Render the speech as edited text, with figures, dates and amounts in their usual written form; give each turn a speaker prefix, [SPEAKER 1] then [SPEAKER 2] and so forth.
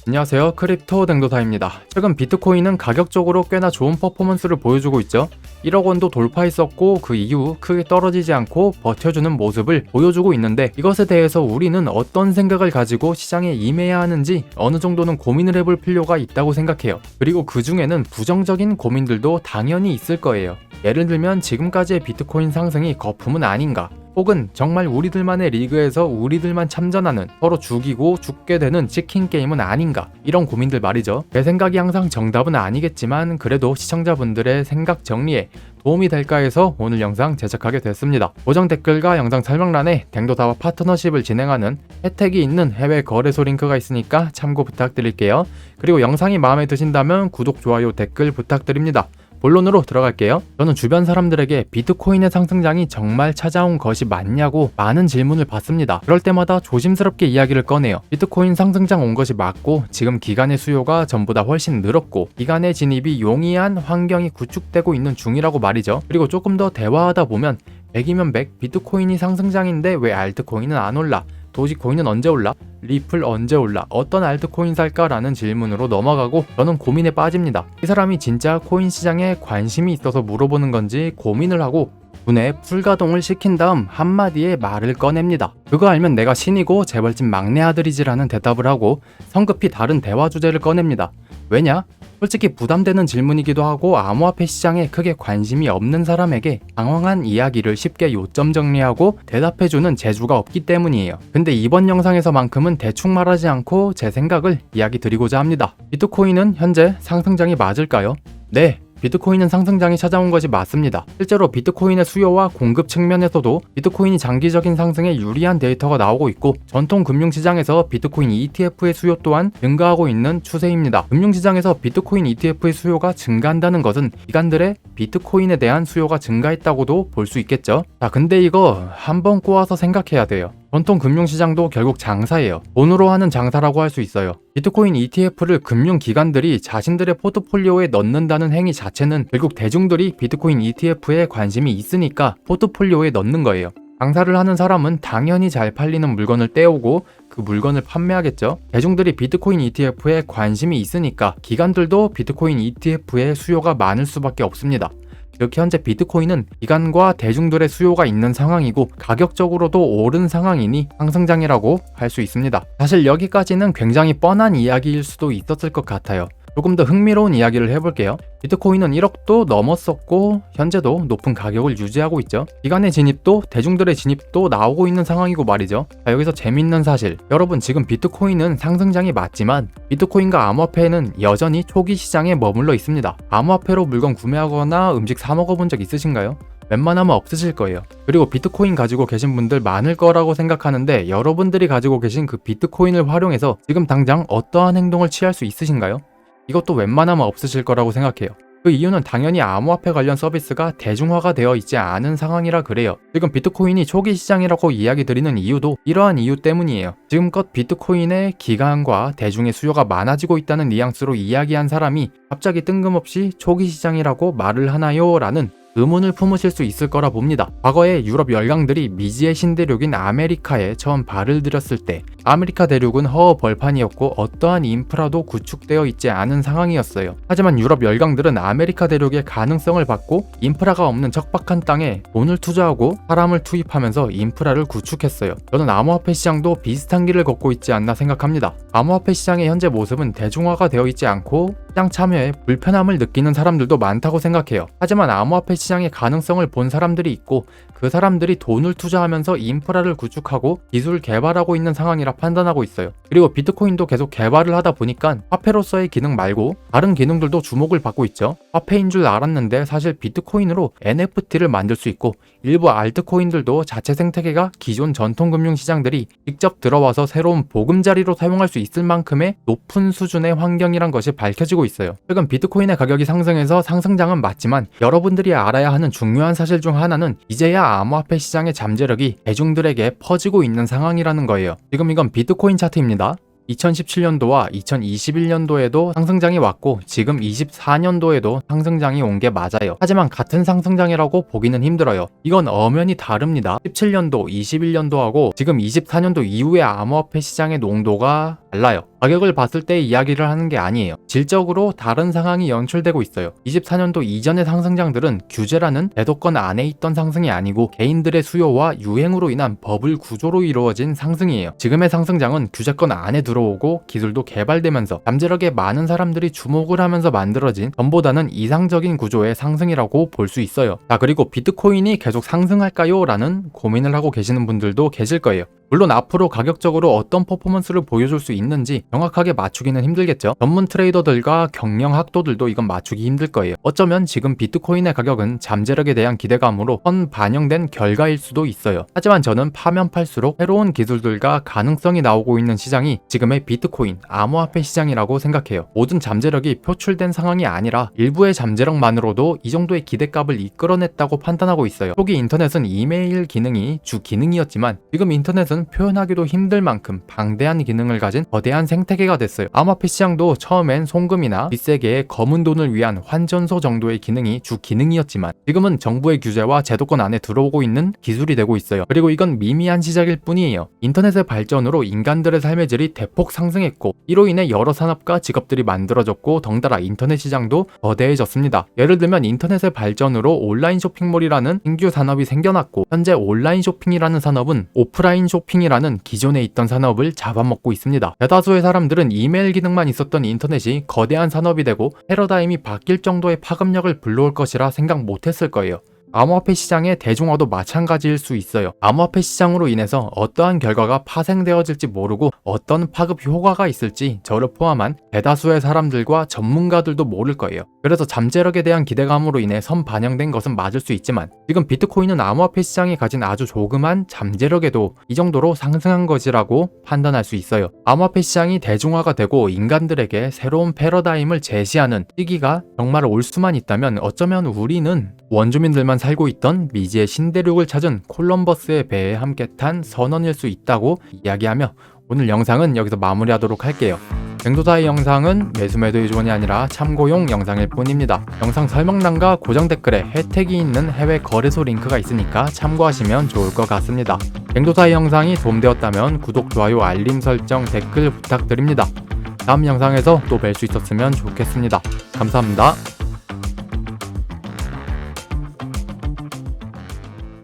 [SPEAKER 1] 안녕하세요, 크립토 댕도사입니다. 최근 비트코인은 가격적으로 꽤나 좋은 퍼포먼스를 보여주고 있죠. 1억 원도 돌파했었고 그 이후 크게 떨어지지 않고 버텨주는 모습을 보여주고 있는데, 이것에 대해서 우리는 어떤 생각을 가지고 시장에 임해야 하는지 어느 정도는 고민을 해볼 필요가 있다고 생각해요. 그리고 그 중에는 부정적인 고민들도 당연히 있을 거예요. 예를 들면 지금까지의 비트코인 상승이 거품은 아닌가, 혹은 정말 우리들만의 리그에서 우리들만 참전하는, 서로 죽이고 죽게 되는 치킨 게임은 아닌가, 이런 고민들 말이죠. 제 생각이 항상 정답은 아니겠지만 그래도 시청자분들의 생각 정리에 도움이 될까 해서 오늘 영상 제작하게 됐습니다. 고정 댓글과 영상 설명란에 댕도사와 파트너십을 진행하는 혜택이 있는 해외 거래소 링크가 있으니까 참고 부탁드릴게요. 그리고 영상이 마음에 드신다면 구독, 좋아요, 댓글 부탁드립니다. 본론으로 들어갈게요. 저는 주변 사람들에게 비트코인의 상승장이 정말 찾아온 것이 맞냐고 많은 질문을 받습니다. 그럴 때마다 조심스럽게 이야기를 꺼내요. 비트코인 상승장 온 것이 맞고 지금 기간의 수요가 전보다 훨씬 늘었고 기간의 진입이 용이한 환경이 구축되고 있는 중이라고 말이죠. 그리고 조금 더 대화하다 보면 100이면 100, 비트코인이 상승장인데 왜 알트코인은 안 올라? 도지코인은 언제 올라? 리플 언제 올라? 어떤 알트코인 살까? 라는 질문으로 넘어가고 저는 고민에 빠집니다. 이 사람이 진짜 코인 시장에 관심이 있어서 물어보는 건지 고민을 하고 눈에 풀가동을 시킨 다음 한마디의 말을 꺼냅니다. 그거 알면 내가 신이고 재벌집 막내 아들이지라는 대답을 하고 성급히 다른 대화 주제를 꺼냅니다. 왜냐? 솔직히 부담되는 질문이기도 하고 암호화폐 시장에 크게 관심이 없는 사람에게 당황한 이야기를 쉽게 요점 정리하고 대답해주는 재주가 없기 때문이에요. 근데 이번 영상에서만큼은 대충 말하지 않고 제 생각을 이야기 드리고자 합니다. 비트코인은 현재 상승장이 맞을까요? 네, 비트코인은 상승장이 찾아온 것이 맞습니다. 실제로 비트코인의 수요와 공급 측면에서도 비트코인이 장기적인 상승에 유리한 데이터가 나오고 있고 전통 금융시장에서 비트코인 ETF의 수요 또한 증가하고 있는 추세입니다. 금융시장에서 비트코인 ETF의 수요가 증가한다는 것은 기관들의 비트코인에 대한 수요가 증가했다고도 볼 수 있겠죠. 자, 근데 이거 한번 꼬아서 생각해야 돼요. 전통 금융시장도 결국 장사예요. 돈으로 하는 장사라고 할 수 있어요. 비트코인 ETF를 금융기관들이 자신들의 포트폴리오에 넣는다는 행위 자체는 결국 대중들이 비트코인 ETF에 관심이 있으니까 포트폴리오에 넣는 거예요. 장사를 하는 사람은 당연히 잘 팔리는 물건을 떼오고 그 물건을 판매하겠죠. 대중들이 비트코인 ETF에 관심이 있으니까 기관들도 비트코인 ETF에 수요가 많을 수밖에 없습니다. 이렇게 현재 비트코인은 기관과 대중들의 수요가 있는 상황이고 가격적으로도 오른 상황이니 상승장이라고 할 수 있습니다. 사실 여기까지는 굉장히 뻔한 이야기일 수도 있었을 것 같아요. 조금 더 흥미로운 이야기를 해볼게요. 비트코인은 1억도 넘었었고 현재도 높은 가격을 유지하고 있죠. 기관의 진입도 대중들의 진입도 나오고 있는 상황이고 말이죠. 자, 여기서 재밌는 사실, 여러분 지금 비트코인은 상승장이 맞지만 비트코인과 암호화폐는 여전히 초기 시장에 머물러 있습니다. 암호화폐로 물건 구매하거나 음식 사 먹어본 적 있으신가요? 웬만하면 없으실 거예요. 그리고 비트코인 가지고 계신 분들 많을 거라고 생각하는데 여러분들이 가지고 계신 그 비트코인을 활용해서 지금 당장 어떠한 행동을 취할 수 있으신가요? 이것도 웬만하면 없으실 거라고 생각해요. 그 이유는 당연히 암호화폐 관련 서비스가 대중화가 되어 있지 않은 상황이라 그래요. 지금 비트코인이 초기 시장이라고 이야기 드리는 이유도 이러한 이유 때문이에요. 지금껏 비트코인의 기관과 대중의 수요가 많아지고 있다는 뉘앙스로 이야기한 사람이 갑자기 뜬금없이 초기 시장이라고 말을 하나요? 라는 의문을 품으실 수 있을 거라 봅니다. 과거에 유럽 열강들이 미지의 신대륙인 아메리카에 처음 발을 들였을 때 아메리카 대륙은 허허 벌판이었고 어떠한 인프라도 구축되어 있지 않은 상황이었어요. 하지만 유럽 열강들은 아메리카 대륙의 가능성을 받고 인프라가 없는 척박한 땅에 돈을 투자하고 사람을 투입하면서 인프라를 구축했어요. 저는 암호화폐 시장도 비슷한 길을 걷고 있지 않나 생각합니다. 암호화폐 시장의 현재 모습은 대중화가 되어 있지 않고 시장 참여에 불편함을 느끼는 사람들도 많다고 생각해요. 하지만 암호화폐 시장의 가능성을 본 사람들이 있고 그 사람들이 돈을 투자하면서 인프라를 구축하고 기술 개발하고 있는 상황이라 판단하고 있어요. 그리고 비트코인도 계속 개발을 하다 보니까 화폐로서의 기능 말고 다른 기능들도 주목을 받고 있죠. 화폐인 줄 알았는데 사실 비트코인으로 NFT를 만들 수 있고 일부 알트코인들도 자체 생태계가 기존 전통 금융시장들이 직접 들어와서 새로운 보금자리로 사용할 수 있을 만큼의 높은 수준의 환경이란 것이 밝혀지고 있어요. 최근 비트코인의 가격이 상승해서 상승장은 맞지만 여러분들이 알아야 하는 중요한 사실 중 하나는 이제야 암호화폐 시장의 잠재력이 대중들에게 퍼지고 있는 상황이라는 거예요. 지금 이건 비트코인 차트입니다. 2017년도와 2021년도에도 상승장이 왔고 지금 24년도에도 상승장이 온 게 맞아요. 하지만 같은 상승장이라고 보기는 힘들어요. 이건 엄연히 다릅니다. 17년도, 21년도하고 지금 24년도 이후의 암호화폐 시장의 농도가 달라요. 가격을 봤을 때 이야기를 하는 게 아니에요. 질적으로 다른 상황이 연출되고 있어요. 24년도 이전의 상승장들은 규제라는 제도권 안에 있던 상승이 아니고 개인들의 수요와 유행으로 인한 버블 구조로 이루어진 상승이에요. 지금의 상승장은 규제권 안에 들어오고 기술도 개발되면서 잠재력에 많은 사람들이 주목을 하면서 만들어진 전보다는 이상적인 구조의 상승이라고 볼 수 있어요. 자, 그리고 비트코인이 계속 상승할까요? 라는 고민을 하고 계시는 분들도 계실 거예요. 물론 앞으로 가격적으로 어떤 퍼포먼스를 보여줄 수 있는지 정확하게 맞추기는 힘들겠죠. 전문 트레이더들과 경영 학도들도 이건 맞추기 힘들 거예요. 어쩌면 지금 비트코인의 가격은 잠재력에 대한 기대감으로 반영된 결과일 수도 있어요. 하지만 저는 파면 팔수록 새로운 기술들과 가능성이 나오고 있는 시장이 지금의 비트코인, 암호화폐 시장이라고 생각해요. 모든 잠재력이 표출된 상황이 아니라 일부의 잠재력만으로도 이 정도의 기대값을 이끌어냈다고 판단하고 있어요. 초기 인터넷은 이메일 기능이 주 기능이었지만 지금 인터넷은 표현하기도 힘들 만큼 방대한 기능을 가진 거대한 생태계가 됐어요. 암호화폐 시장도 처음엔 송금이나 뒷세계의 검은 돈을 위한 환전소 정도의 기능이 주 기능이었지만 지금은 정부의 규제와 제도권 안에 들어오고 있는 기술이 되고 있어요. 그리고 이건 미미한 시작일 뿐이에요. 인터넷의 발전으로 인간들의 삶의 질이 대폭 상승했고 이로 인해 여러 산업과 직업들이 만들어졌고 덩달아 인터넷 시장도 거대해졌습니다. 예를 들면 인터넷의 발전으로 온라인 쇼핑몰이라는 신규 산업이 생겨났고 현재 온라인 쇼핑이라는 산업은 오프라인 쇼핑이라는 기존에 있던 산업을 잡아먹고 있습니다. 대다수의 사람들은 이메일 기능만 있었던 인터넷이 거대한 산업이 되고 패러다임이 바뀔 정도의 파급력을 불러올 것이라 생각 못했을 거예요. 암호화폐 시장의 대중화도 마찬가지일 수 있어요. 암호화폐 시장으로 인해서 어떠한 결과가 파생되어질지 모르고 어떤 파급 효과가 있을지 저를 포함한 대다수의 사람들과 전문가들도 모를 거예요. 그래서 잠재력에 대한 기대감으로 인해 선반영된 것은 맞을 수 있지만 지금 비트코인은 암호화폐 시장이 가진 아주 조그만 잠재력에도 이 정도로 상승한 것이라고 판단할 수 있어요. 암호화폐 시장이 대중화가 되고 인간들에게 새로운 패러다임을 제시하는 시기가 정말 올 수만 있다면 어쩌면 우리는 원주민들만 살고 있던 미지의 신대륙을 찾은 콜럼버스의 배에 함께 탄 선원일 수 있다고 이야기하며 오늘 영상은 여기서 마무리하도록 할게요. 갱도사의 영상은 매수매도의 조언이 아니라 참고용 영상일 뿐입니다. 영상 설명란과 고정 댓글에 혜택이 있는 해외 거래소 링크가 있으니까 참고하시면 좋을 것 같습니다. 갱도사의 영상이 도움되었다면 구독, 좋아요, 알림 설정, 댓글 부탁드립니다. 다음 영상에서 또 뵐 수 있었으면 좋겠습니다. 감사합니다.